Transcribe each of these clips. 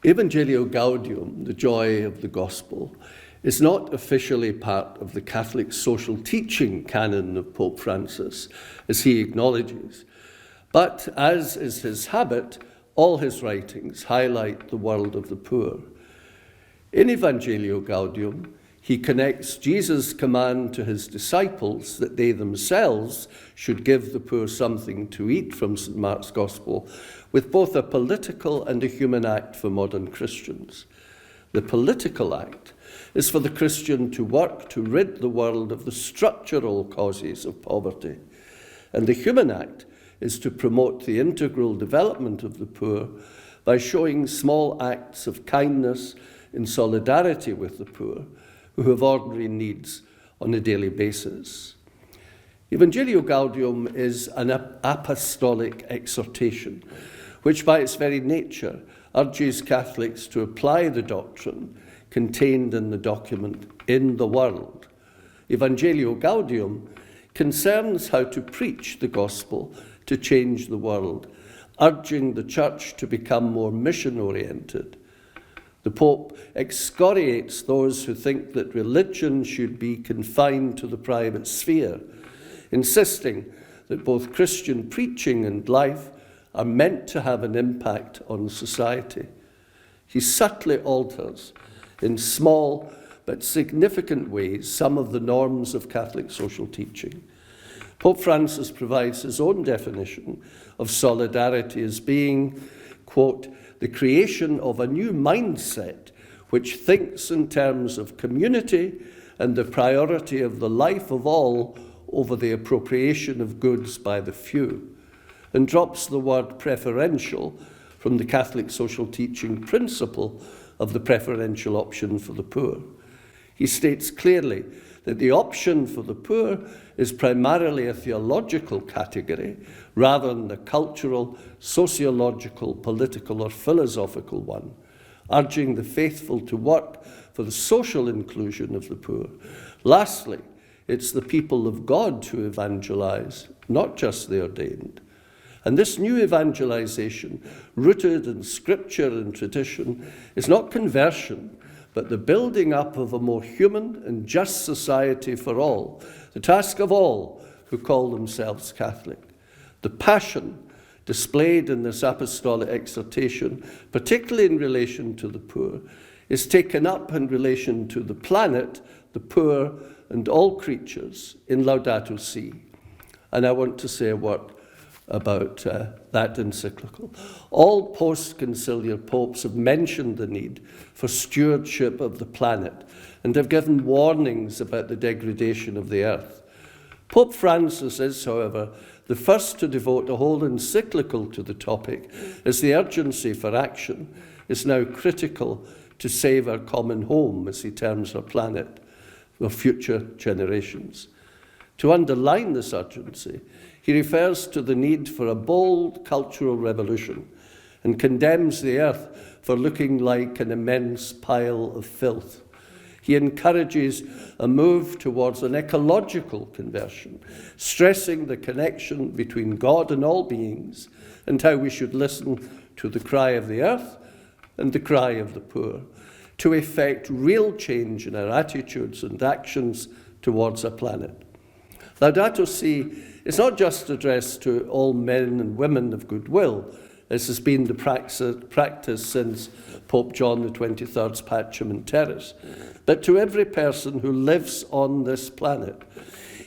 Evangelii Gaudium, the joy of the gospel, is not officially part of the Catholic social teaching canon of Pope Francis, as he acknowledges. But, as is his habit, all his writings highlight the world of the poor. In Evangelii Gaudium, he connects Jesus' command to his disciples that they themselves should give the poor something to eat from St. Mark's Gospel with both a political and a human act for modern Christians. The political act is for the Christian to work to rid the world of the structural causes of poverty, and the human act is to promote the integral development of the poor by showing small acts of kindness in solidarity with the poor, who have ordinary needs on a daily basis. Evangelii Gaudium is an apostolic exhortation, which by its very nature urges Catholics to apply the doctrine contained in the document in the world. Evangelii Gaudium concerns how to preach the gospel to change the world, urging the Church to become more mission-oriented. The Pope excoriates those who think that religion should be confined to the private sphere, insisting that both Christian preaching and life are meant to have an impact on society. He subtly alters, in small but significant ways, some of the norms of Catholic social teaching. Pope Francis provides his own definition of solidarity as being, quote, the creation of a new mindset which thinks in terms of community and the priority of the life of all over the appropriation of goods by the few, and drops the word preferential from the Catholic social teaching principle of the preferential option for the poor. He states clearly that the option for the poor is primarily a theological category rather than a cultural, sociological, political, or philosophical one, urging the faithful to work for the social inclusion of the poor. Lastly, it's the people of God who evangelize, not just the ordained. And this new evangelization, rooted in scripture and tradition, is not conversion, but the building up of a more human and just society for all, the task of all who call themselves Catholic. The passion displayed in this apostolic exhortation, particularly in relation to the poor, is taken up in relation to the planet, the poor, and all creatures in Laudato Si. And I want to say a word about that encyclical. All post-conciliar popes have mentioned the need for stewardship of the planet and have given warnings about the degradation of the earth. Pope Francis is, however, the first to devote a whole encyclical to the topic, as the urgency for action is now critical to save our common home, as he terms our planet, for future generations. To underline this urgency, he refers to the need for a bold cultural revolution and condemns the earth for looking like an immense pile of filth. He encourages a move towards an ecological conversion, stressing the connection between God and all beings and how we should listen to the cry of the earth and the cry of the poor, to effect real change in our attitudes and actions towards our planet. Laudato Si is not just addressed to all men and women of goodwill, as has been the practice since Pope John the 23rd's Pacem in Terris, but to every person who lives on this planet.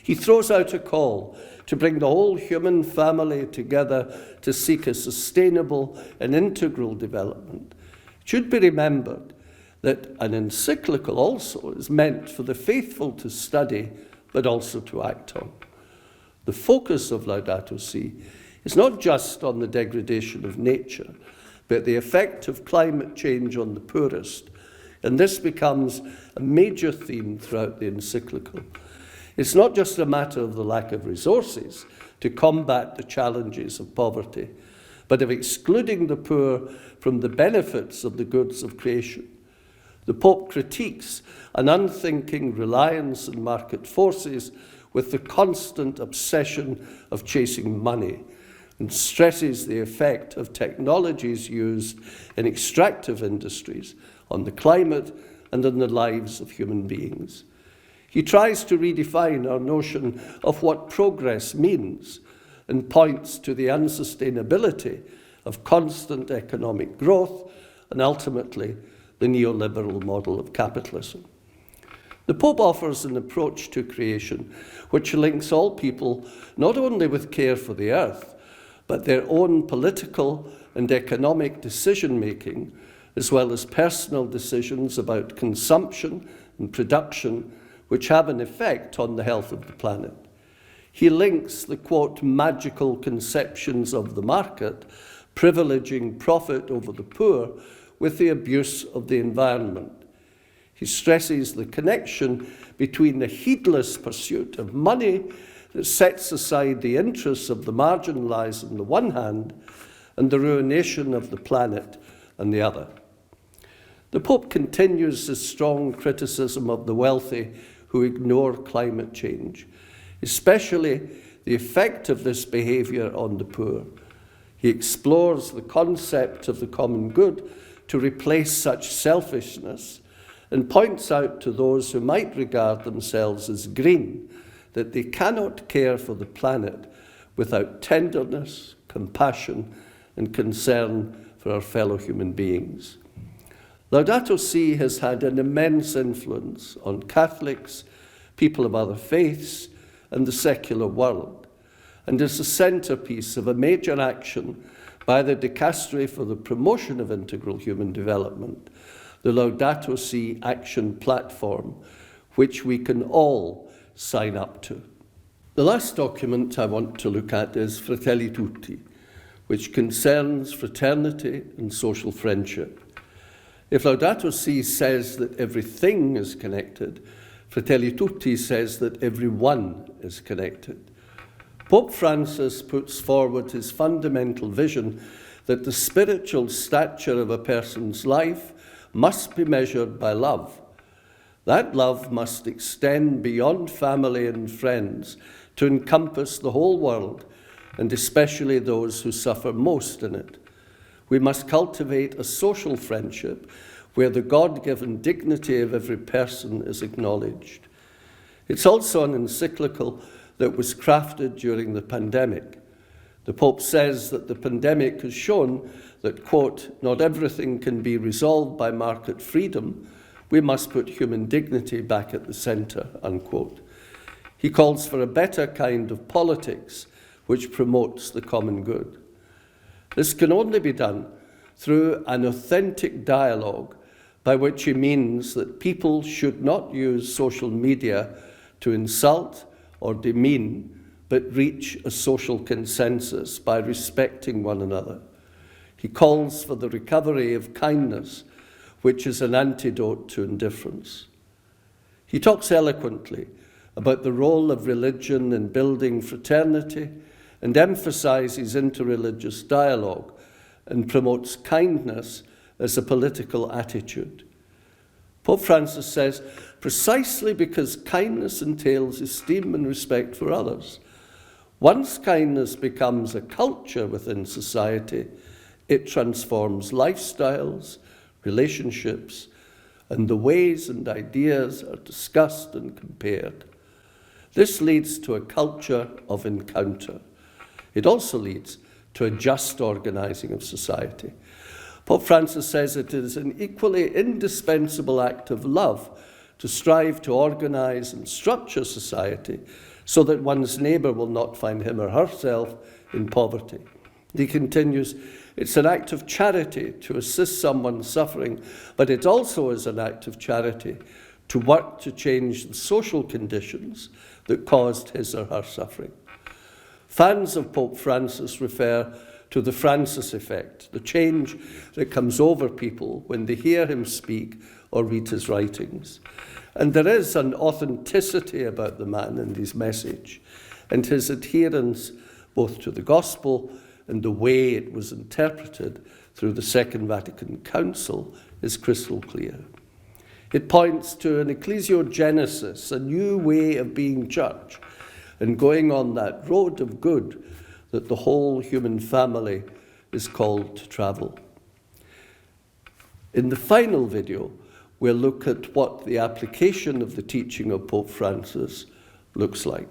He throws out a call to bring the whole human family together to seek a sustainable and integral development. It should be remembered that an encyclical also is meant for the faithful to study, but also to act on. The focus of Laudato Si is not just on the degradation of nature, but the effect of climate change on the poorest, and this becomes a major theme throughout the encyclical. It's not just a matter of the lack of resources to combat the challenges of poverty, but of excluding the poor from the benefits of the goods of creation. The Pope critiques an unthinking reliance on market forces with the constant obsession of chasing money, and stresses the effect of technologies used in extractive industries on the climate and on the lives of human beings. He tries to redefine our notion of what progress means and points to the unsustainability of constant economic growth and ultimately the neoliberal model of capitalism. The Pope offers an approach to creation which links all people not only with care for the earth, but their own political and economic decision-making, as well as personal decisions about consumption and production, which have an effect on the health of the planet. He links the, quote, magical conceptions of the market, privileging profit over the poor, with the abuse of the environment. He stresses the connection between the heedless pursuit of money that sets aside the interests of the marginalized on the one hand and the ruination of the planet on the other. The Pope continues his strong criticism of the wealthy who ignore climate change, especially the effect of this behavior on the poor. He explores the concept of the common good to replace such selfishness and points out to those who might regard themselves as green that they cannot care for the planet without tenderness, compassion, and concern for our fellow human beings. Laudato Si has had an immense influence on Catholics, people of other faiths, and the secular world, and is the centerpiece of a major action by the Dicastery for the Promotion of Integral Human Development, the Laudato Si Action Platform, which we can all sign up to. The last document I want to look at is Fratelli Tutti, which concerns fraternity and social friendship. If Laudato Si says that everything is connected, Fratelli Tutti says that everyone is connected. Pope Francis puts forward his fundamental vision that the spiritual stature of a person's life must be measured by love. That love must extend beyond family and friends to encompass the whole world, and especially those who suffer most in it. We must cultivate a social friendship where the God-given dignity of every person is acknowledged. It's also an encyclical that was crafted during the pandemic. The Pope says that the pandemic has shown that, quote, not everything can be resolved by market freedom. We must put human dignity back at the center, unquote. He calls for a better kind of politics which promotes the common good. This can only be done through an authentic dialogue, by which he means that people should not use social media to insult or demean, but reach a social consensus by respecting one another. He calls for the recovery of kindness, which is an antidote to indifference. He talks eloquently about the role of religion in building fraternity and emphasizes interreligious dialogue and promotes kindness as a political attitude. Pope Francis says, precisely because kindness entails esteem and respect for others, once kindness becomes a culture within society, it transforms lifestyles, relationships, and the ways and ideas are discussed and compared. This leads to a culture of encounter. It also leads to a just organizing of society. Pope Francis says it is an equally indispensable act of love to strive to organize and structure society so that one's neighbor will not find him or herself in poverty. He continues, it's an act of charity to assist someone suffering, but it also is an act of charity to work to change the social conditions that caused his or her suffering. Fans of Pope Francis refer to the Francis effect, the change that comes over people when they hear him speak or read his writings. And there is an authenticity about the man and his message, and his adherence both to the gospel and the way it was interpreted through the Second Vatican Council is crystal clear. It points to an ecclesiogenesis, a new way of being church, and going on that road of good that the whole human family is called to travel. In the final video, we'll look at what the application of the teaching of Pope Francis looks like.